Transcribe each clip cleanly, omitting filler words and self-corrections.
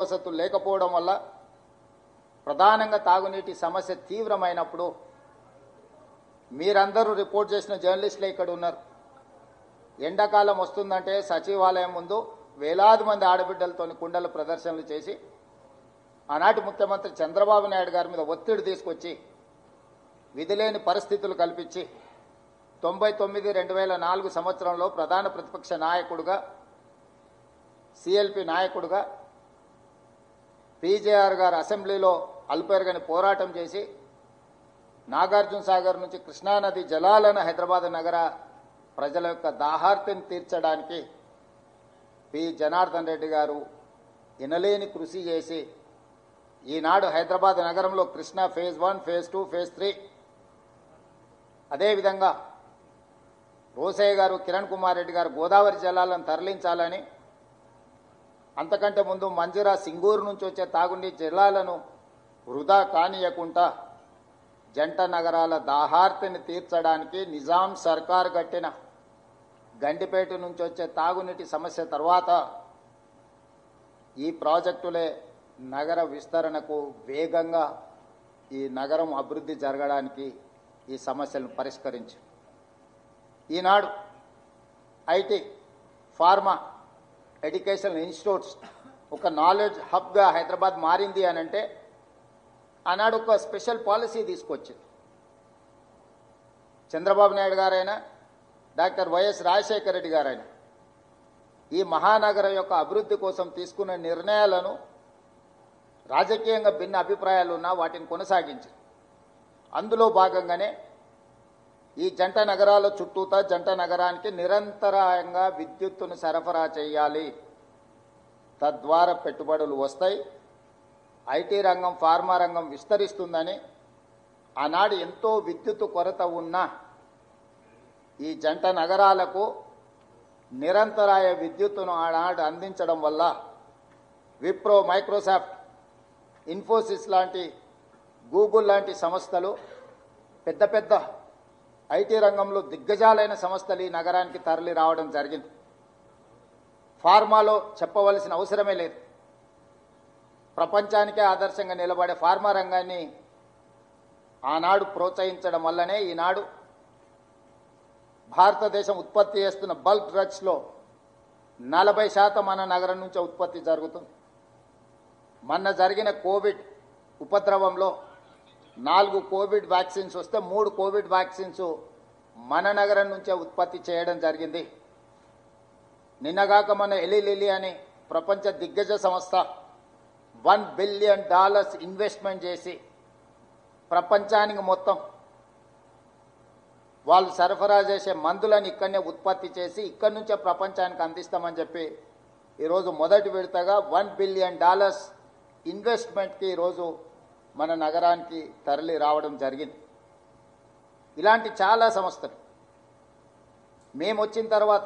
వసతులు లేకపోవడం వల్ల ప్రధానంగా తాగునీటి సమస్య తీవ్రమైనప్పుడు మీరందరూ రిపోర్ట్ చేసిన జర్నలిస్టులే ఇక్కడ ఉన్నారు. ఎండాకాలం వస్తుందంటే సచివాలయం ముందు వేలాది మంది ఆడబిడ్డలతో కుండల ప్రదర్శనలు చేసి ఆనాటి ముఖ్యమంత్రి చంద్రబాబు నాయుడు గారి మీద ఒత్తిడి తీసుకొచ్చి విధిలేని పరిస్థితులు కల్పించి 99-2004 సంవత్సరంలో ప్రధాన ప్రతిపక్ష నాయకుడిగా సిఎల్పి నాయకుడిగా పీజేఆర్ గారు అసెంబ్లీలో అల్పెరగని పోరాటం చేసి నాగార్జున సాగర్ నుంచి కృష్ణానది జలాలను హైదరాబాద్ నగర ప్రజల యొక్క దాహార్తిని తీర్చడానికి పి జనార్దన్ రెడ్డి గారు ఎనలేని కృషి చేసి ఈనాడు హైదరాబాద్ నగరంలో కృష్ణా ఫేజ్ 1, ఫేజ్ 2, ఫేజ్ 3 అదేవిధంగా రోసయ్య గారు, కిరణ్ కుమార్ రెడ్డి గారు గోదావరి జలాలను తరలించాలని, అంతకంటే ముందు మంజురా సింగూరు నుంచి వచ్చే తాగునీటి జలాలను వృధా కానియకుండా జంట నగరాల దాహార్తిని తీర్చడానికి నిజాం సర్కార్ కట్టిన గండిపేట నుంచి వచ్చే తాగునీటి సమస్య తర్వాత ఈ ప్రాజెక్టులే నగర విస్తరణకు వేగంగా ఈ నగరం అభివృద్ధి జరగడానికి ఈ సమస్యలను పరిష్కరించి ఈనాడు ఐటీ, ఫార్మా, ఎడ్యుకేషనల్ ఇన్స్టిట్యూట్స్ ఒక నాలెడ్జ్ హబ్గా హైదరాబాద్ మారింది అని అంటే ఆనాడు ఒక స్పెషల్ పాలసీ తీసుకొచ్చింది. చంద్రబాబు నాయుడు గారైనా డాక్టర్ వైఎస్ రాజశేఖర రెడ్డి గారైనా ఈ మహానగరం యొక్క అభివృద్ధి కోసం తీసుకున్న నిర్ణయాలను రాజకీయంగా భిన్న అభిప్రాయాలు ఉన్నా వాటిని కొనసాగించి అందులో భాగంగానే ఈ జంట నగరాల చుట్టూతా జంట నగరానికి నిరంతరాయంగా విద్యుత్తును సరఫరా చేయాలి, తద్వారా పెట్టుబడులు వస్తాయి, ఐటీ రంగం, ఫార్మా రంగం విస్తరిస్తుందని ఆనాడు ఎంతో విద్యుత్ కొరత ఉన్న ఈ జంట నగరాలకు నిరంతరాయ విద్యుత్తును ఆనాడు అందించడం వల్ల విప్రో, మైక్రోసాఫ్ట్, ఇన్ఫోసిస్ లాంటి, గూగుల్ లాంటి సంస్థలు, పెద్ద పెద్ద ఐటీ రంగంలో దిగ్గజాలైన సంస్థలు ఈ నగరానికి తరలి రావడం జరిగింది. ఫార్మాలో చెప్పవలసిన అవసరమే లేదు. ప్రపంచానికే ఆదర్శంగా నిలబడే ఫార్మా రంగాన్ని ఆనాడు ప్రోత్సహించడం వల్లనే ఈనాడు భారతదేశం ఉత్పత్తి చేస్తున్న బల్క్ డ్రగ్స్లో 40% మన నగరం నుంచే ఉత్పత్తి జరుగుతుంది. మొన్న జరిగిన కోవిడ్ ఉపద్రవంలో 4 కోవిడ్ వ్యాక్సిన్స్ వస్తే 3 కోవిడ్ వ్యాక్సిన్స్ మన నగరం నుంచే ఉత్పత్తి చేయడం జరిగింది. నిన్నగాక మన ఎలిలిలి అని ప్రపంచ దిగ్గజ సంస్థ $1 బిలియన్ ఇన్వెస్ట్మెంట్ చేసి ప్రపంచానికి మొత్తం వాళ్ళు సరఫరా చేసే మందులను ఇక్కడనే ఉత్పత్తి చేసి ఇక్కడి నుంచే ప్రపంచానికి అందిస్తామని చెప్పి ఈరోజు మొదటి విడతగా $1 బిలియన్ ఇన్వెస్ట్మెంట్కి ఈరోజు మన నగరానికి తరలి రావడం జరిగింది. ఇలాంటి చాలా సంస్థలు మేము వచ్చిన తర్వాత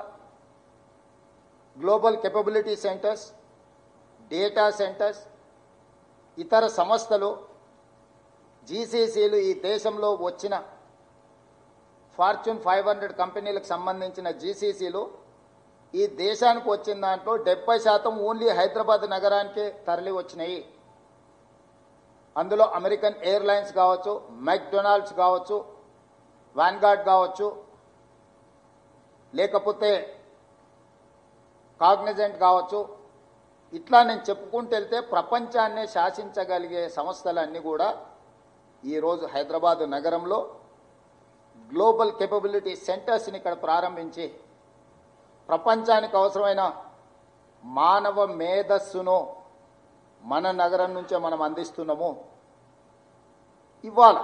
global capability centres, data centres, ఇతర సంస్థలు, జీసీసీలు, ఈ దేశంలో వచ్చిన ఫార్చ్యూన్ 500 కంపెనీలకు సంబంధించిన జీసీసీలు ఈ దేశానికి వచ్చిన దాంట్లో 70% ఓన్లీ హైదరాబాద్ నగరానికే తరలి వచ్చినాయి. అందులో అమెరికన్ ఎయిర్లైన్స్ కావచ్చు, మెక్డొనాల్డ్స్ కావచ్చు, వాన్గార్డ్ కావచ్చు, లేకపోతే కాగ్నిజెంట్ కావచ్చు, ఇట్లా నేను చెప్పుకుంటూ వెళ్తే ప్రపంచాన్నే శాసించగలిగే సంస్థలన్నీ కూడా ఈరోజు హైదరాబాద్ నగరంలో గ్లోబల్ కేపబిలిటీ సెంటర్స్ని ఇక్కడ ప్రారంభించి ప్రపంచానికి అవసరమైన మానవ మేధస్సును మన నగరం నుంచే మనం అందిస్తున్నాము. ఇవాళ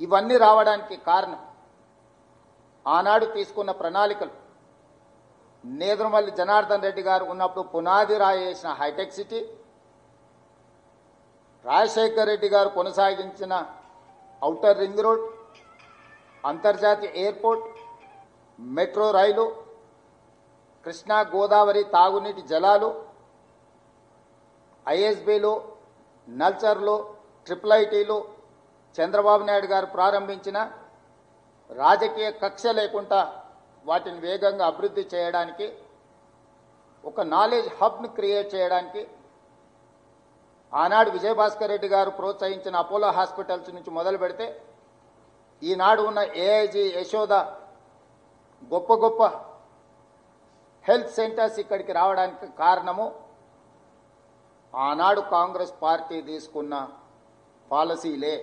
ఇవన్నీ రావడానికి కారణం ఆనాడు తీసుకున్న ప్రణాళికలు. నేదురుమల్లి జనార్దన్ రెడ్డి గారు ఉన్నప్పుడు పునాది రాయి వేసిన హైటెక్ సిటీ, రాజశేఖర రెడ్డి గారు కొనసాగించిన ఔటర్ రింగ్ రోడ్, అంతర్జాతీయ ఎయిర్పోర్ట్, మెట్రో రైలు, కృష్ణా గోదావరి తాగునీటి జలాలు, ఐఎస్బీలు, నల్చర్లు, ట్రిపుల్ ఐటీలు, చంద్రబాబు నాయుడు గారు ప్రారంభించిన రాజకీయ కక్ష లేకుండా వాటిని వేగంగా అభివృద్ధి చేయడానికి ఒక నాలెడ్జ్ హబ్ను క్రియేట్ చేయడానికి ఆనాడు విజయభాస్కర్ రెడ్డి గారు ప్రోత్సహించిన అపోలో హాస్పిటల్స్ నుంచి మొదలు పెడితే ఈనాడు ఉన్న ఏఐజీ యశోద గొప్ప గొప్ప హెల్త్ సెంటర్స్ ఇక్కడికి రావడానికి కారణము ఆనాడు కాంగ్రెస్ పార్టీ తీసుకున్న పాలసీలే.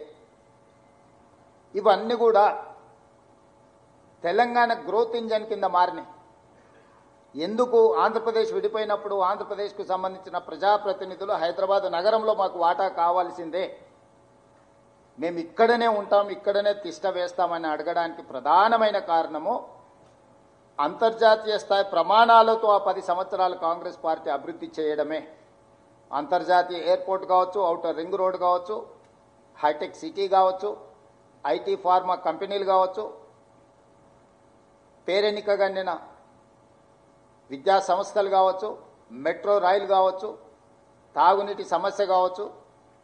ఇవన్నీ కూడా తెలంగాణ గ్రోత్ ఇంజన్ కింద మారినాయి. ఎందుకు ఆంధ్రప్రదేశ్ విడిపోయినప్పుడు ఆంధ్రప్రదేశ్కు సంబంధించిన ప్రజాప్రతినిధులు హైదరాబాద్ నగరంలో మాకు వాటా కావాల్సిందే, మేము ఇక్కడనే ఉంటాం, ఇక్కడనే తిష్ట వేస్తామని అడగడానికి ప్రధానమైన కారణము అంతర్జాతీయ స్థాయి ప్రమాణాలతో ఆ 10 సంవత్సరాలు కాంగ్రెస్ పార్టీ అభివృద్ధి చేయడమే. అంతర్జాతీయ ఎయిర్పోర్ట్ కావచ్చు, ఔటర్ రింగ్ రోడ్ కావచ్చు, హైటెక్ సిటీ కావచ్చు, ఐటీ ఫార్మా కంపెనీలు కావచ్చు, పేరెన్నికగండిన విద్యా సంస్థలు కావచ్చు, మెట్రో రైలు కావచ్చు, తాగునీటి సమస్య కావచ్చు,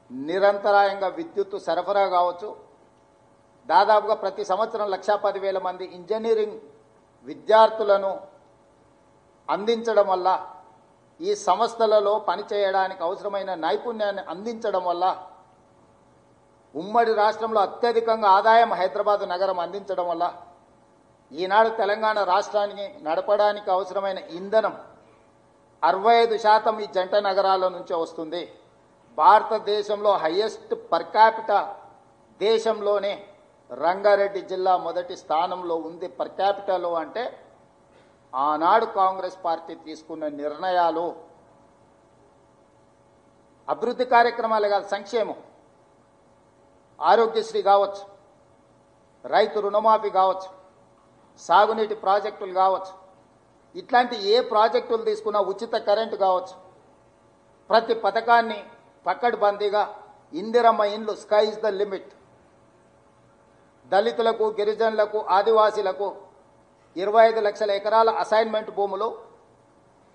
నిరంతరాయంగా విద్యుత్తు సరఫరా కావచ్చు. దాదాపుగా ప్రతి సంవత్సరం 1,10,000 మంది ఇంజనీరింగ్ విద్యార్థులను అందించడం వల్ల, ఈ సంస్థలలో పనిచేయడానికి అవసరమైన నైపుణ్యాన్ని అందించడం వల్ల ఉమ్మడి రాష్ట్రంలో అత్యధికంగా ఆదాయం హైదరాబాద్ నగరం అందించడం వల్ల ఈనాడు తెలంగాణ రాష్ట్రాన్ని నడపడానికి అవసరమైన ఇంధనం 65% ఈ జంట నగరాల నుంచే వస్తుంది. భారతదేశంలో హైయెస్ట్ పర్ క్యాపిటా దేశంలోనే రంగారెడ్డి జిల్లా మొదటి స్థానంలో ఉంది పర్ క్యాపిటాలో. అంటే ఆనాడు కాంగ్రెస్ పార్టీ తీసుకున్న నిర్ణయాలు అభివృద్ధి కార్యక్రమాలే కాదు, సంక్షేమం, ఆరోగ్యశ్రీ కావచ్చు, రైతు రుణమాఫీ కావచ్చు, సాగునీటి ప్రాజెక్టులు కావచ్చు, ఇట్లాంటి ఏ ప్రాజెక్టులు తీసుకున్నా ఉచిత కరెంటు కావచ్చు, ప్రతి పథకాన్ని పకడ్బందీగా ఇందిరమ్మ ఇండ్లు స్కై ఇస్ ద లిమిట్, దళితులకు, గిరిజనులకు, ఆదివాసీలకు 25 లక్షల ఎకరాల అసైన్మెంట్ భూములు,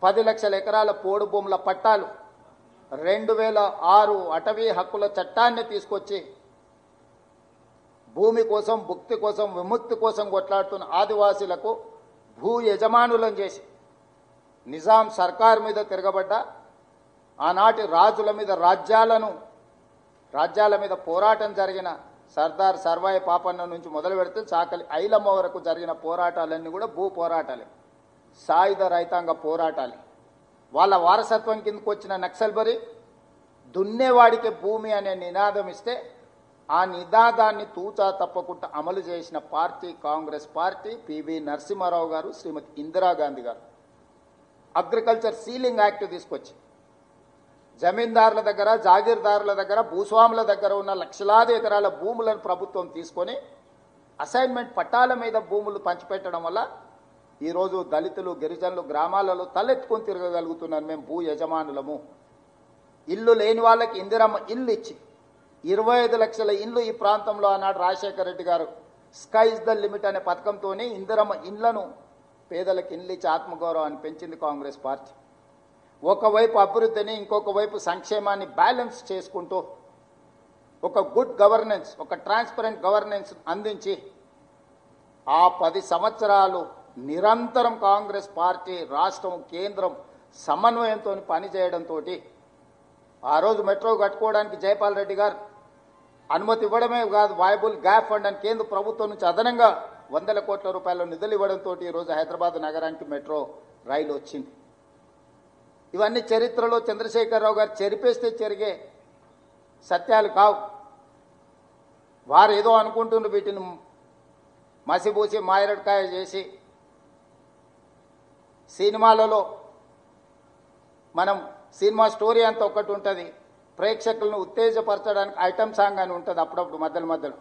10 లక్షల ఎకరాల పోడు భూముల పట్టాలు, 2006 అటవీ హక్కుల చట్టాన్ని తీసుకొచ్చి భూమి కోసం, భుక్తి కోసం, విముక్తి కోసం కొట్లాడుతున్న ఆదివాసీలకు భూ యజమానులను చేసి నిజాం సర్కార్ మీద తిరగబడ్డ ఆనాటి రాజుల మీద రాజ్యాల మీద పోరాటం జరిగిన సర్దార్ సర్వాయి పాపన్న నుంచి మొదలు పెడితే చాకలి ఐలమ్మ వరకు జరిగిన పోరాటాలన్నీ కూడా భూ పోరాటాలే, సాయుధ రైతాంగ పోరాటాలే. వాళ్ళ వారసత్వం కిందకు వచ్చిన నక్సల్బరి దున్నేవాడికి భూమి అనే నినాదం ఇస్తే ఆ నినాదాన్ని తూచా తప్పకుండా అమలు చేసిన party Congress party. P V Narasimha Rao గారు, శ్రీమతి ఇందిరాగాంధీ గారు అగ్రికల్చర్ సీలింగ్ యాక్ట్ తీసుకొచ్చి జమీందారుల దగ్గర, జాగీర్దారుల దగ్గర, భూస్వాముల దగ్గర ఉన్న లక్షలాది ఎకరాల భూములను ప్రభుత్వం తీసుకొని అసైన్మెంట్ పట్టాల మీద భూములు పంచిపెట్టడం వల్ల ఈరోజు దళితులు, గిరిజనులు గ్రామాలలో తలెత్తుకొని తిరగగలుగుతున్నారు. మేము భూ యజమానులము. ఇల్లు లేని వాళ్ళకి ఇందిరమ్మ ఇల్లు ఇచ్చి 25 లక్షల ఇండ్లు ఈ ప్రాంతంలో ఆనాడు రాజశేఖర రెడ్డి గారు స్కై ఇస్ ద లిమిట్ అనే పథకంతో ఇందిరమ్మ ఇండ్లను పేదలకు ఇండ్లు ఇచ్చి ఆత్మగౌరవాన్ని పెంచింది కాంగ్రెస్ పార్టీ. ఒకవైపు అభివృద్ధిని, ఇంకొక వైపు సంక్షేమాన్ని బ్యాలెన్స్ చేసుకుంటూ ఒక గుడ్ గవర్నెన్స్, ఒక ట్రాన్స్పరెంట్ గవర్నెన్స్ అందించి ఆ 10 సంవత్సరాలు నిరంతరం కాంగ్రెస్ పార్టీ రాష్ట్రం, కేంద్రం సమన్వయంతో పనిచేయడంతో ఆ రోజు మెట్రో కట్టుకోవడానికి జయపాల్ రెడ్డి గారు అనుమతి ఇవ్వడమే కాదు, వాయబుల్ గ్యాప్ ఫండ్ అని కేంద్ర ప్రభుత్వం నుంచి అదనంగా 100 కోట్ల రూపాయల నిధులు ఇవ్వడంతో ఈరోజు హైదరాబాద్ నగరానికి మెట్రో రైలు వచ్చింది. ఇవన్నీ చరిత్రలో చంద్రశేఖరరావు గారు చెరిపేస్తే చెరిగే సత్యాలు కావు. వారు ఏదో అనుకుంటున్నారు, వీటిని మసిబూసి మాయరడికాయ చేసి సినిమాలలో మనం సినిమా స్టోరీ అంతా ఒకటి ఉంటుంది, ప్రేక్షకులను ఉత్తేజపరచడానికి ఐటమ్ సాంగ్ అని ఉంటుంది అప్పుడప్పుడు మధ్యలో.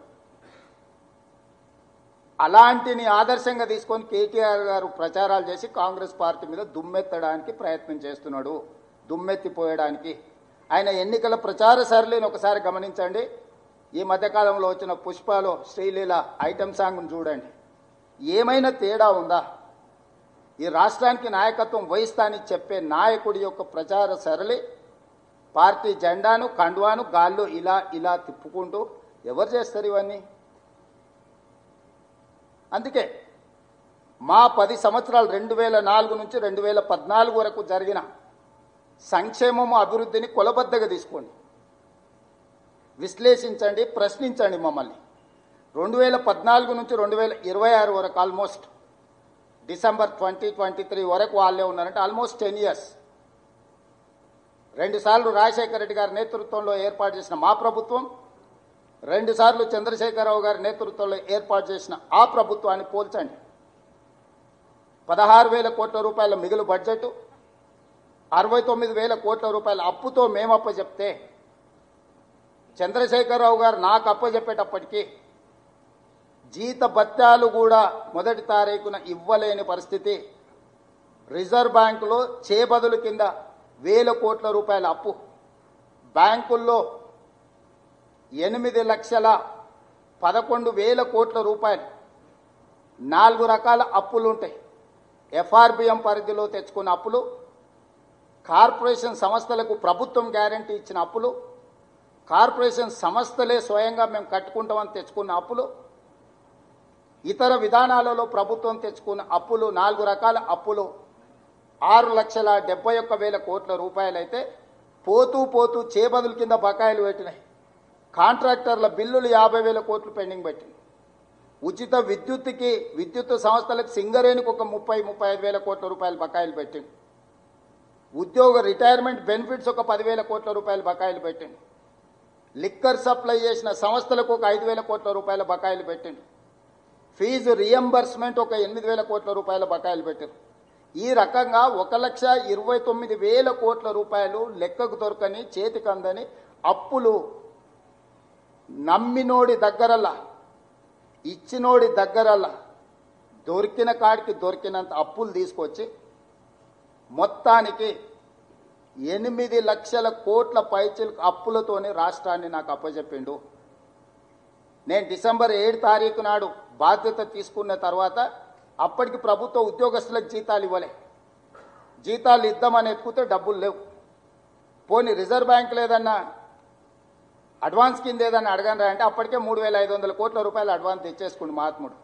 అలాంటిని ఆదర్శంగా తీసుకొని కేటీఆర్ గారు ప్రచారాలు చేసి కాంగ్రెస్ పార్టీ మీద దుమ్మెత్తడానికి ప్రయత్నం చేస్తున్నాడు, దుమ్మెత్తిపోయడానికి. ఆయన ఎన్నికల ప్రచార సరళిని ఒకసారి గమనించండి. ఈ మధ్యకాలంలో వచ్చిన పుష్పలో శ్రీలీల ఐటమ్ సాంగ్ను చూడండి, ఏమైనా తేడా ఉందా? ఈ రాష్ట్రానికి నాయకత్వం వహిస్తానని చెప్పే నాయకుడి యొక్క ప్రచార సరళి పార్టీ జెండాను, కండువాను గాల్లో ఇలా తిప్పుకుంటూ ఎవరు చేస్తారు ఇవన్నీ? అందుకే మా 10 సంవత్సరాలు 2004 నుంచి 2014 వరకు జరిగిన సంక్షేమము అభివృద్ధిని కొలబద్దగా తీసుకోండి, విశ్లేషించండి, ప్రశ్నించండి మమ్మల్ని. 2014 నుంచి 2026 వరకు ఆల్మోస్ట్ డిసెంబర్ 2023 వరకు వాళ్ళే ఉన్నారంటే ఆల్మోస్ట్ 10 ఇయర్స్. 2 సార్లు రాజశేఖర రెడ్డి గారి నేతృత్వంలో ఏర్పాటు చేసిన మా ప్రభుత్వం, 2 సార్లు చంద్రశేఖరరావు గారి నేతృత్వంలో ఏర్పాటు చేసిన ఆ ప్రభుత్వాన్ని పోల్చండి. 16,000 కోట్ల రూపాయల మిగులు బడ్జెట్, 69,000 కోట్ల రూపాయల అప్పుతో మేము అప్పచెప్తే చంద్రశేఖరరావు గారు నాకు అప్పచెప్పేటప్పటికీ జీత భత్యాలు కూడా మొదటి తారీఖున ఇవ్వలేని పరిస్థితి. రిజర్వ్ బ్యాంకులో చేబదులు కింద 1,000 కోట్ల రూపాయల అప్పు, బ్యాంకుల్లో 8,11,000 కోట్ల రూపాయలు 4 రకాల అప్పులు ఉంటాయి. ఎఫ్ఆర్బిఎం పరిధిలో తెచ్చుకున్న అప్పులు, కార్పొరేషన్ సంస్థలకు ప్రభుత్వం గ్యారంటీ ఇచ్చిన అప్పులు, కార్పొరేషన్ సంస్థలే స్వయంగా మేము కట్టుకుంటామని తెచ్చుకున్న అప్పులు, ఇతర విధానాలలో ప్రభుత్వం తెచ్చుకున్న అప్పులు, 4 రకాల అప్పులు 6,71,000 కోట్ల రూపాయలైతే పోతూ పోతూ చేబదుల కింద బకాయిలు పెట్టినాయి. కాంట్రాక్టర్ల బిల్లులు 50,000 కోట్లు పెండింగ్ పెట్టింది. ఉచిత విద్యుత్తుకి విద్యుత్ సంస్థలకు సింగరేణికి ఒక 30,000-35,000 కోట్ల రూపాయలు బకాయిలు పెట్టింది. ఉద్యోగ రిటైర్మెంట్ బెనిఫిట్స్ ఒక 10,000 కోట్ల రూపాయలు బకాయిలు పెట్టింది. లిక్కర్ సప్లై చేసిన సంస్థలకు ఒక 5,000 కోట్ల రూపాయల బకాయిలు పెట్టింది. ఫీజు రియంబర్స్మెంట్ ఒక 8,000 కోట్ల రూపాయల బకాయిలు పెట్టారు. ఈ రకంగా 1,29,000 కోట్ల రూపాయలు లెక్కకు దొరకని, చేతికి అందని అప్పులు నమ్మినోడి దగ్గరల్లా, ఇచ్చినోడి దగ్గరల్లా దొరికిన కాడికి దొరికినంత అప్పులు తీసుకొచ్చి మొత్తానికి 8 లక్షల కోట్ల పైచిలకు అప్పులతోనే రాష్ట్రాన్ని నాకు అప్పచెప్పిండు. నేను డిసెంబర్ 7 తారీఖు నాడు బాధ్యత తీసుకున్న తర్వాత అప్పటికి ప్రభుత్వ ఉద్యోగస్తులకు జీతాలు ఇవ్వలే. జీతాలు ఇద్దామని ఎత్తుకుతే డబ్బులు లేవు. పోనీ రిజర్వ్ బ్యాంక్ లేదన్నా అడ్వాన్స్ కింద ఏదన్నా అడగనరా అంటే అప్పటికే 3,500 కోట్ల రూపాయలు అడ్వాన్స్ తెచ్చేసుకుండు మహాత్ముడు.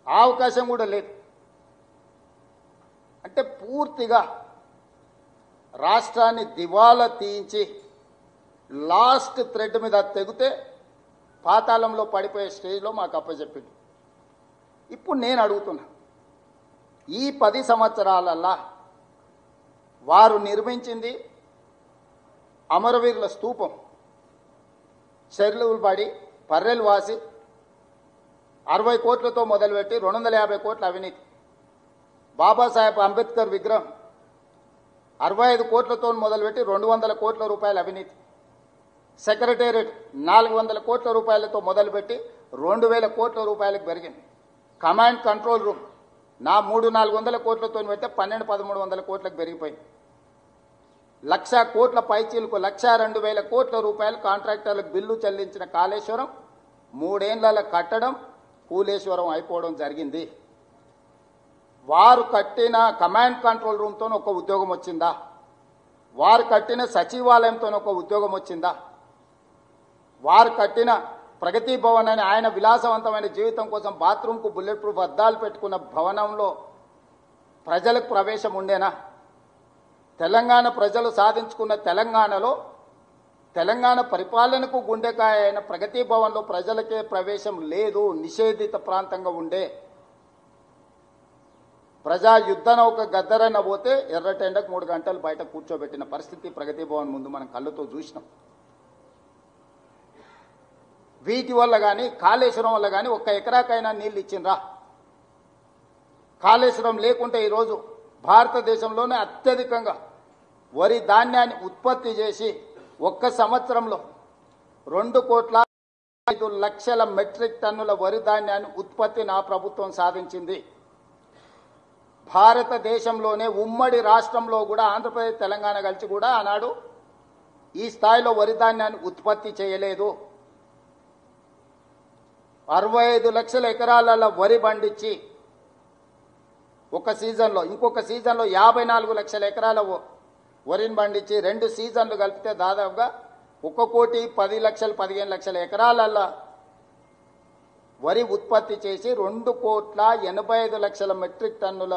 ఆ అవకాశం కూడా లేదు. అంటే పూర్తిగా రాష్ట్రాన్ని దివాలా తీయించి లాస్ట్ థ్రెడ్ మీద తెగితే పాతాళంలో పడిపోయే స్టేజ్లో మాకు అప్పచెప్పింది. ఇప్పుడు నేను అడుగుతున్నా, ఈ 10 సంవత్సరాలల్లా వారు నిర్మించింది అమరవీరుల స్తూపం, చెర్లుబడి పర్రెలు వాసి 60 కోట్లతో మొదలుపెట్టి 250 కోట్ల అవినీతి. బాబాసాహెబ్ అంబేద్కర్ విగ్రహం 65 కోట్లతో మొదలుపెట్టి 200 కోట్ల రూపాయల అవినీతి. సెక్రటేరియట్ 400 కోట్ల రూపాయలతో మొదలుపెట్టి 2,000 కోట్ల రూపాయలకు పెరిగింది. కమాండ్ కంట్రోల్ రూమ్ నా 300-400 కోట్లతో పెడితే 1,200-1,300 కోట్లకు పెరిగిపోయింది. 1,00,000 కోట్ల పైచీలకు 1,02,000 కోట్ల రూపాయలు కాంట్రాక్టర్లకు బిల్లు చెల్లించిన కాళేశ్వరం 3 ఏళ్ల కట్టడం కూలేశ్వరం అయిపోవడం జరిగింది. వారు కట్టిన కమాండ్ కంట్రోల్ రూమ్తో ఒక ఉద్యోగం వచ్చిందా? వారు కట్టిన సచివాలయంతో ఒక ఉద్యోగం వచ్చిందా? వారు కట్టిన ప్రగతి భవన్ అని ఆయన విలాసవంతమైన జీవితం కోసం బాత్రూంకు బుల్లెట్ ప్రూఫ్ అద్దాలు పెట్టుకున్న భవనంలో ప్రజలకు ప్రవేశం ఉండేనా? తెలంగాణ ప్రజలు సాధించుకున్న తెలంగాణలో తెలంగాణ పరిపాలనకు గుండెకాయ అయిన ప్రగతి భవన్లో ప్రజలకే ప్రవేశం లేదు, నిషేధిత ప్రాంతంగా ఉండే. ప్రజా యుద్ధ నౌక గద్దరన్న పోతే ఎర్రటెండకు 3 గంటలు బయట కూర్చోబెట్టిన పరిస్థితి ప్రగతి భవన్ ముందు మనం కళ్ళతో చూసినాం. వీటి వల్ల కానీ కాళేశ్వరం వల్ల కానీ 1 ఎకరాకైనా నీళ్ళు ఇచ్చిండ్రా? కాళేశ్వరం లేకుంటే ఈరోజు భారతదేశంలోనే అత్యధికంగా వరి ధాన్యాన్ని ఉత్పత్తి చేసి 1 సంవత్సరంలో 2,05,00,000 మెట్రిక్ టన్నుల వరి ధాన్యాన్ని ఉత్పత్తి నా ప్రభుత్వం సాధించింది. భారతదేశంలోనే ఉమ్మడి రాష్ట్రంలో కూడా ఆంధ్రప్రదేశ్ తెలంగాణ కలిసి కూడా ఆనాడు ఈ స్థాయిలో వరి ధాన్యాన్ని ఉత్పత్తి చేయలేదు. 65 లక్షల ఎకరాల వరి పండించి ఒక సీజన్లో, ఇంకొక సీజన్లో 54 లక్షల ఎకరాల వరిని పండించి 2 సీజన్లు కలిపితే దాదాపుగా 1,10,00,000 15 లక్షల ఎకరాలల్లో వరి ఉత్పత్తి చేసి 2,85,00,000 మెట్రిక్ టన్నుల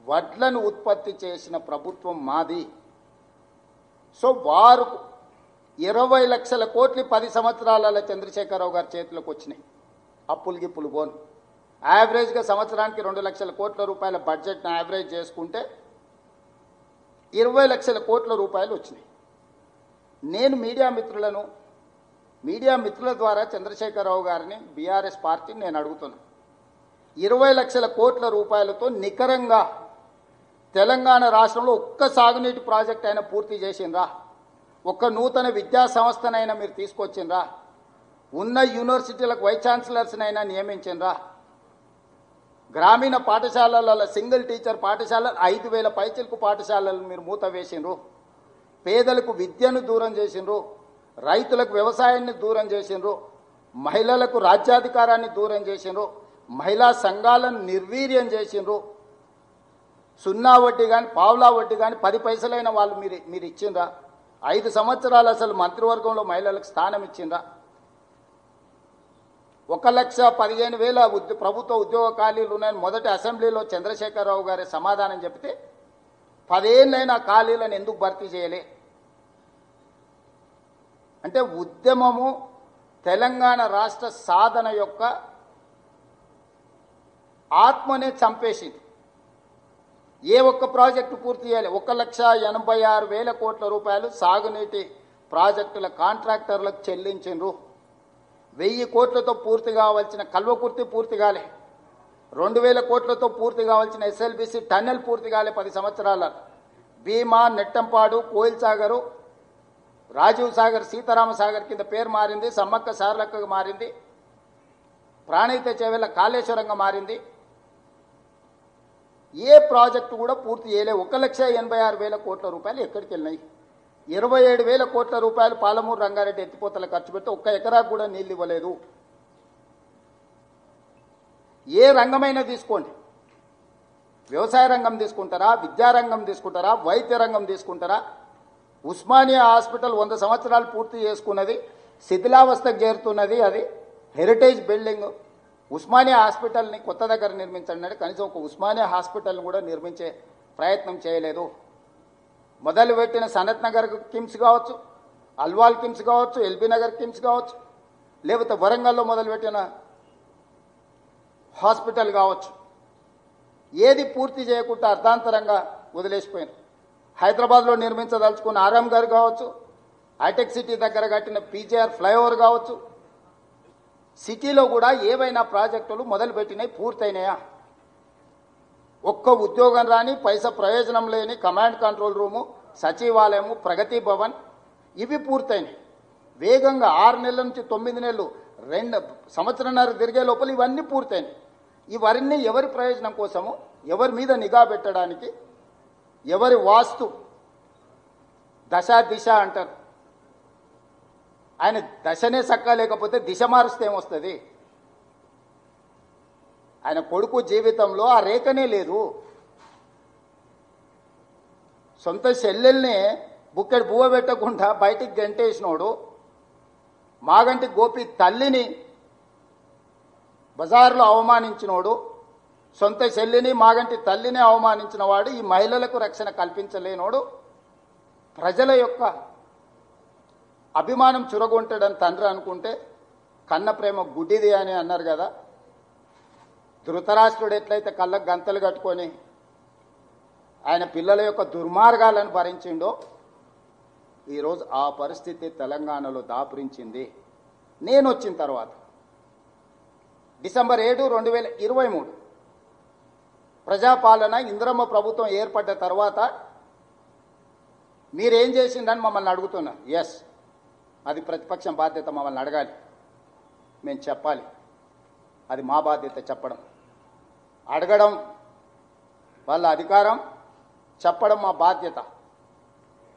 వడ్లను ఉత్పత్తి చేసిన ప్రభుత్వం మాది. సో వారు 20 లక్షల కోట్లు 10 సంవత్సరాలలో చంద్రశేఖరరావు గారి చేతిలోకి వచ్చినాయి. అప్పులు గిప్పులు పోను. యావరేజ్గా సంవత్సరానికి 2 లక్షల కోట్ల రూపాయల బడ్జెట్ను యావరేజ్ చేసుకుంటే 20 లక్షల కోట్ల రూపాయలు వచ్చినాయి. నేను మీడియా మిత్రుల ద్వారా చంద్రశేఖరరావు గారిని, బీఆర్ఎస్ పార్టీని నేను అడుగుతున్నా, 20 లక్షల కోట్ల రూపాయలతో నికరంగా తెలంగాణ రాష్ట్రంలో ఒక్క సాగునీటి ప్రాజెక్ట్ అయినా పూర్తి చేసిండ్రా? ఒక్క నూతన విద్యా సంస్థనైనా మీరు తీసుకొచ్చిండ్రా? ఉన్న యూనివర్సిటీలకు వైస్ ఛాన్సలర్స్నైనా నియమించిండ్రా? గ్రామీణ పాఠశాలల సింగిల్ టీచర్ పాఠశాలలు 5,000 పైచిలకు పాఠశాలలు మీరు మూత వేసిండ్రు. పేదలకు విద్యను దూరం చేసిండ్రు. రైతులకు వ్యవసాయాన్ని దూరం చేసిండ్రు. మహిళలకు రాజ్యాధికారాన్ని దూరం చేసిండ్రు. మహిళా సంఘాలను నిర్వీర్యం చేసిండ్రు. 0 వడ్డీ కానీ పావులా వడ్డీ కానీ 10 పైసలైన వాళ్ళు మీరు ఇచ్చిండ్రా? 5 సంవత్సరాలు అసలు మంత్రివర్గంలో మహిళలకు స్థానం ఇచ్చిండ్రా? 1,15,000 ప్రభుత్వ ఉద్యోగ ఖాళీలు ఉన్నాయని మొదటి అసెంబ్లీలో చంద్రశేఖరరావు గారి సమాధానం చెప్తే 10 ఏళ్ళైనా ఖాళీలను ఎందుకు భర్తీ చేయలే? అంటే ఉద్యమము తెలంగాణ రాష్ట్ర సాధన యొక్క ఆత్మనే చంపేసింది. ఏ ఒక్క ప్రాజెక్టు పూర్తి చేయాలి? 1,86,000 కోట్ల రూపాయలు సాగునీటి ప్రాజెక్టుల కాంట్రాక్టర్లకు చెల్లించిండ్రు. 1000 కోట్లతో పూర్తి కావాల్సిన కల్వకుర్తి పూర్తి కాలే. 2,000 కోట్లతో పూర్తి కావాల్సిన ఎస్ఎల్బిసి టన్నెల్ పూర్తి కాలే 10 సంవత్సరాల. భీమా, నెట్టంపాడు, కోయిల్ సాగరు, రాజీవ్ సాగర్, సీతారామ సాగర్ కింద పేరు మారింది. సమ్మక్క సారలక్కగా మారింది. ప్రాణహిత చేవెళ్ళ కాళేశ్వరంగా మారింది. ఏ ప్రాజెక్టు కూడా పూర్తి చేయలే. 1,86,000 కోట్ల రూపాయలు ఎక్కడికి వెళ్ళినాయి? 27,000 కోట్ల రూపాయలు పాలమూరు రంగారెడ్డి ఎత్తిపోతల ఖర్చు పెట్టి 1 ఎకరాకు కూడా నీళ్ళు ఇవ్వలేదు. ఏ రంగమైనా తీసుకోండి, వ్యవసాయ రంగం తీసుకుంటారా, విద్యారంగం తీసుకుంటారా, వైద్య రంగం తీసుకుంటారా? ఉస్మానియా హాస్పిటల్ 100 సంవత్సరాలు పూర్తి చేసుకున్నది, శిథిలావస్థకు చేరుతున్నది. అది హెరిటేజ్ బిల్డింగ్. ఉస్మానియా హాస్పిటల్ని కొత్త దగ్గర నిర్మించండి అంటే కనీసం ఒక ఉస్మానియా హాస్పిటల్ని కూడా నిర్మించే ప్రయత్నం చేయలేదు. మొదలుపెట్టిన సనత్ నగర్ కిమ్స్ కావచ్చు, అల్వాల్ కిమ్స్ కావచ్చు, ఎల్బీ నగర్ కిమ్స్ కావచ్చు, లేకపోతే వరంగల్లో మొదలుపెట్టిన హాస్పిటల్ కావచ్చు, ఏది పూర్తి చేయకుండా అర్ధాంతరంగా వదిలేసిపోయింది. హైదరాబాద్లో నిర్మించదలుచుకున్న ఆరాం గారు కావచ్చు, హైటెక్ సిటీ దగ్గర కట్టిన పీజీఆర్ ఫ్లైఓవర్ కావచ్చు, సిటీలో కూడా ఏవైనా ప్రాజెక్టులు మొదలుపెట్టినాయి, పూర్తయినాయా? ఒక్క ఉద్యోగం రాని, పైసా ప్రయోజనం లేని కమాండ్ కంట్రోల్ రూము, సచివాలయము, ప్రగతి భవన్ ఇవి పూర్తయినాయి. వేగంగా 6 నెలల నుంచి 9 నెలలు 2 సంవత్సరాలు తిరిగే లోపల ఇవన్నీ పూర్తయినాయి. ఇవన్నీ ఎవరి ప్రయోజనం కోసము? ఎవరి మీద నిఘా పెట్టడానికి? ఎవరి వాస్తు దశ దిశ అంటారు. ఆయన దశనే చక్కా లేకపోతే దిశ మారుస్తే ఏమొస్తుంది? ఆయన కొడుకు జీవితంలో ఆ రేఖనే లేదు. సొంత చెల్లెల్ని బుక్కెడు బువ్వ పెట్టకుండా బయటికి గంటేసినోడు, మాగంటి గోపి తల్లిని బజార్లో అవమానించినోడు, సొంత చెల్లిని మాగంటి తల్లిని అవమానించిన వాడు, ఈ మహిళలకు రక్షణ కల్పించలేనోడు, ప్రజల యొక్క అభిమానం చురగొంటాడని తండ్రి అనుకుంటే కన్న ప్రేమ గుడ్డిది అని అన్నారు కదా. ధృతరాష్ట్రుడు ఎట్లయితే కళ్ళకు గంతలు కట్టుకొని ఆయన పిల్లల యొక్క దుర్మార్గాలను భరించిండో ఈరోజు ఆ పరిస్థితి తెలంగాణలో దాపురించింది. నేను వచ్చిన తర్వాత డిసెంబర్ 7, 2023 ప్రజాపాలన ఇందిరమ్మ ప్రభుత్వం ఏర్పడ్డ తర్వాత మీరేం చేసిందని మమ్మల్ని అడుగుతున్నారు. ఎస్, అది ప్రతిపక్షం బాధ్యత, మమ్మల్ని అడగాలి, మేము చెప్పాలి. అది మా బాధ్యత చెప్పడం. అడగడం వాళ్ళ అధికారం, చెప్పడం మా బాధ్యత.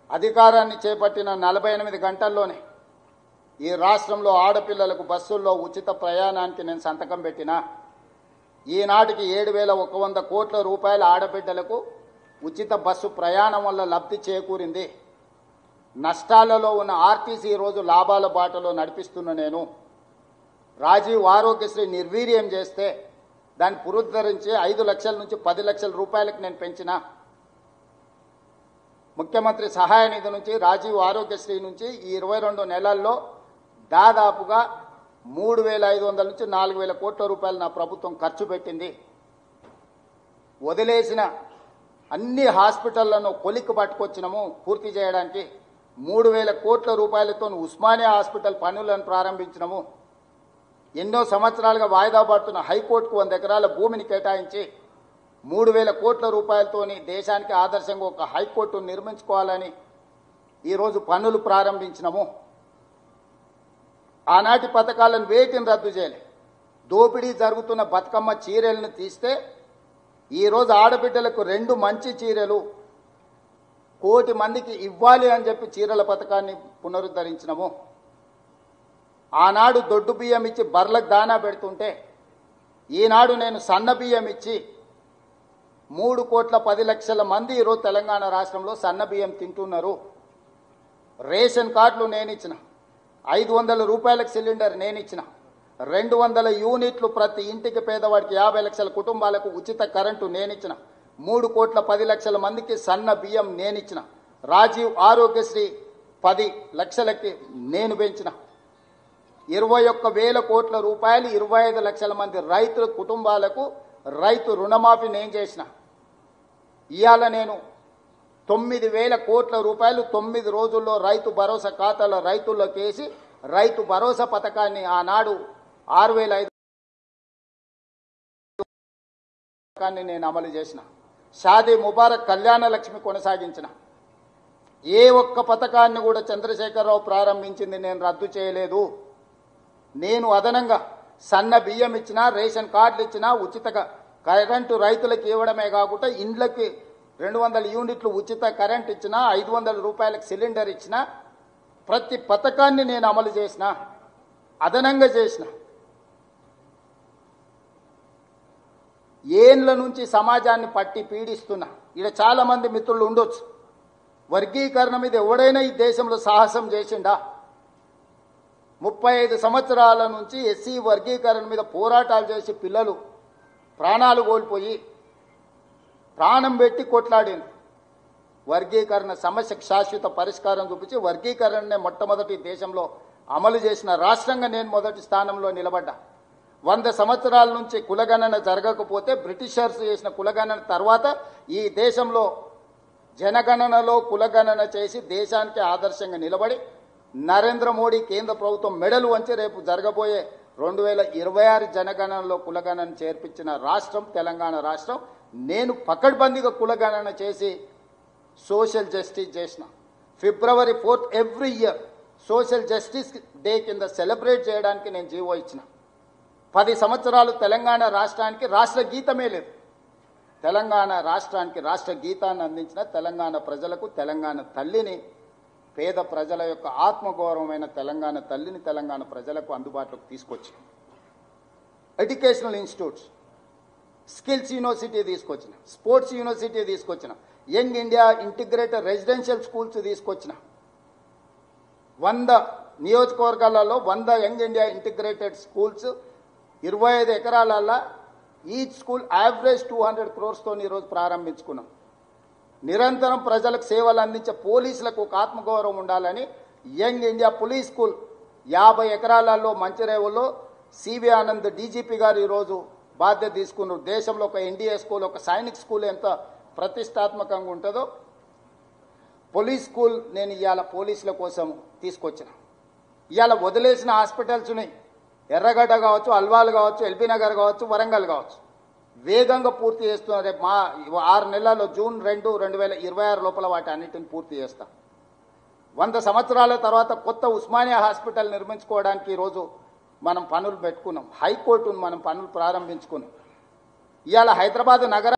అధికారాన్ని చేపట్టిన 48 గంటల్లోనే ఈ రాష్ట్రంలో ఆడపిల్లలకు బస్సుల్లో ఉచిత ప్రయాణానికి నేను సంతకం పెట్టినా. ఈనాటికి 7,100 కోట్ల రూపాయల ఆడబిడ్డలకు ఉచిత బస్సు ప్రయాణం వల్ల లబ్ధి చేకూరింది. నష్టాలలో ఉన్న ఆర్టీసీ ఈరోజు లాభాల బాటలో నడిపిస్తున్న నేను. రాజీవ్ ఆరోగ్యశ్రీ నిర్వీర్యం చేస్తే దాన్ని పునరుద్ధరించి 5 లక్షల నుంచి 10 లక్షల రూపాయలకు నేను పెంచిన. ముఖ్యమంత్రి సహాయ నిధి నుంచి రాజీవ్ ఆరోగ్యశ్రీ నుంచి ఈ 22 నెలల్లో దాదాపుగా 3,500 నుంచి 4,000 కోట్ల రూపాయలు నా ప్రభుత్వం ఖర్చు పెట్టింది. వదిలేసిన అన్ని హాస్పిటళ్లను కొలిక్కి పట్టుకొచ్చినాము పూర్తి చేయడానికి. 3,000 కోట్ల రూపాయలతో ఉస్మానియా హాస్పిటల్ పనులను ప్రారంభించినాము. ఎన్నో సంవత్సరాలుగా వాయిదా పడుతున్న హైకోర్టుకు 100 ఎకరాల భూమిని కేటాయించి 3,000 కోట్ల రూపాయలతోని దేశానికి ఆదర్శంగా ఒక హైకోర్టును నిర్మించుకోవాలని ఈరోజు పనులు ప్రారంభించినాము. ఆనాటి పథకాలను వేటిని రద్దు చేయలే. దోపిడీ జరుగుతున్న బతుకమ్మ చీరలను తీస్తే ఈరోజు ఆడబిడ్డలకు 2 మంచి చీరలు 1 కోటి మందికి ఇవ్వాలి అని చెప్పి చీరల పథకాన్ని పునరుద్ధరించినాము. ఆనాడు దొడ్డు బియ్యం ఇచ్చి బర్లకు దానా పెడుతుంటే ఈనాడు నేను సన్న బియ్యం ఇచ్చి 3,10,00,000 మంది ఈరోజు తెలంగాణ రాష్ట్రంలో సన్న బియ్యం తింటున్నారు. రేషన్ కార్డులు నేను ఇచ్చిన, 500 రూపాయలకు సిలిండర్ నేను ఇచ్చిన, 200 యూనిట్లు ప్రతి ఇంటికి పేదవాడికి 50 లక్షల కుటుంబాలకు ఉచిత కరెంటు నేనిచ్చిన, 3,10,00,000 మందికి సన్న బియ్యం నేనిచ్చిన, రాజీవ్ ఆరోగ్యశ్రీ 10 లక్షలకి నేను పెంచిన, 21,000 కోట్ల రూపాయలు 25 లక్షల మంది రైతుల కుటుంబాలకు రైతు రుణమాఫీ నేను చేసిన. ఇవాళ నేను 9,000 కోట్ల రూపాయలు 9 రోజుల్లో రైతు భరోసా ఖాతాలో రైతుల్లోకి వేసి రైతు భరోసా పథకాన్ని ఆనాడు 6,500 పథకాన్ని నేను అమలు చేసిన. షాదీ ముబారక్ కళ్యాణ లక్ష్మి కొనసాగించిన. ఏ ఒక్క పథకాన్ని కూడా చంద్రశేఖరరావు ప్రారంభించింది నేను రద్దు చేయలేదు. నేను అదనంగా సన్న బియ్యం ఇచ్చినా, రేషన్ కార్డులు ఇచ్చినా, ఉచిత కరెంటు రైతులకు ఇవ్వడమే కాకుండా ఇండ్లకి 200 యూనిట్లు ఉచిత కరెంట్ ఇచ్చినా, 500 రూపాయలకు సిలిండర్ ఇచ్చినా, ప్రతి పథకాన్ని నేను అమలు చేసిన, అదనంగా చేసిన. ఏండ్ల నుంచి సమాజాన్ని పట్టి పీడిస్తున్నా. ఇక్కడ చాలామంది మిత్రులు ఉండొచ్చు, వర్గీకరణ మీద ఎవడైనా ఈ దేశంలో సాహసం చేసిండా? 35 సంవత్సరాల నుంచి ఎస్సీ వర్గీకరణ మీద పోరాటాలు చేసి పిల్లలు ప్రాణాలు కోల్పోయి ప్రాణం పెట్టి కొట్లాడింది. వర్గీకరణ సమస్యకు శాశ్వత పరిష్కారం చూపించి వర్గీకరణనే మొట్టమొదటి దేశంలో అమలు చేసిన రాష్ట్రంగా నేను మొదటి స్థానంలో నిలబడ్డా. 100 సంవత్సరాల నుంచి కులగణన జరగకపోతే బ్రిటిషర్స్ చేసిన కులగణన తర్వాత ఈ దేశంలో జనగణనలో కులగణన చేసి దేశానికి ఆదర్శంగా నిలబడి నరేంద్ర మోడీ కేంద్ర ప్రభుత్వం మెడలు వంచి రేపు జరగబోయే 2026 జనగణనలో కులగణన చేర్పించిన రాష్ట్రం తెలంగాణ రాష్ట్రం. నేను పకడ్బందీగా కులగణన చేసి సోషల్ జస్టిస్ చేసిన. February 4th every year social justice day కింద సెలబ్రేట్ చేయడానికి నేను జీవో ఇచ్చిన. 10 సంవత్సరాలు తెలంగాణ రాష్ట్రానికి రాష్ట్ర గీతమే లేదు. తెలంగాణ రాష్ట్రానికి రాష్ట్ర గీతాన్ని అందించిన తెలంగాణ ప్రజలకు తెలంగాణ తల్లిని, పేద ప్రజల యొక్క ఆత్మగౌరవమైన తెలంగాణ తల్లిని తెలంగాణ ప్రజలకు అందుబాటులోకి తీసుకొచ్చి ఎడ్యుకేషనల్ ఇన్స్టిట్యూట్స్, స్కిల్స్ యూనివర్సిటీ తీసుకొచ్చిన, స్పోర్ట్స్ యూనివర్సిటీ తీసుకొచ్చిన, young India integrated residential schools తీసుకొచ్చిన. 100 నియోజకవర్గాలలో 100 యంగ్ ఇండియా ఇంటిగ్రేటెడ్ స్కూల్స్ 25 ఎకరాలలో ఈచ్ స్కూల్ యావరేజ్ 200 crores ఈరోజు ప్రారంభించుకున్నాం. నిరంతరం ప్రజలకు సేవలు అందించే పోలీసులకు ఒక ఆత్మగౌరవం ఉండాలని యంగ్ ఇండియా పోలీస్ స్కూల్ 50 ఎకరాలలో మంచిరేవుల్లో సివి ఆనంద్ డీజీపీ గారు ఈరోజు బాధ్యత తీసుకున్నారు. దేశంలో ఒక ఎన్డీఏ స్కూల్, ఒక సైనిక్ స్కూల్ ఎంత ప్రతిష్టాత్మకంగా ఉంటుందో పోలీస్ స్కూల్ నేను ఇవాళ పోలీసుల కోసం తీసుకొచ్చిన. ఇవాళ వదిలేసిన హాస్పిటల్స్ని ఎర్రగడ్డ కావచ్చు, అల్వాల్ కావచ్చు, ఎల్బీ నగర్ కావచ్చు, వరంగల్ కావచ్చు వేగంగా పూర్తి చేస్తున్నారు. రేపు మా 6 నెలల్లో జూన్ 2, 2026 లోపల వాటి అన్నిటిని పూర్తి చేస్తాం. 100 సంవత్సరాల తర్వాత కొత్త ఉస్మానియా హాస్పిటల్ నిర్మించుకోవడానికి ఈరోజు మనం పనులు పెట్టుకున్నాం. హైకోర్టును మనం పనులు ప్రారంభించుకున్నాం. ఇవాళ హైదరాబాద్ నగర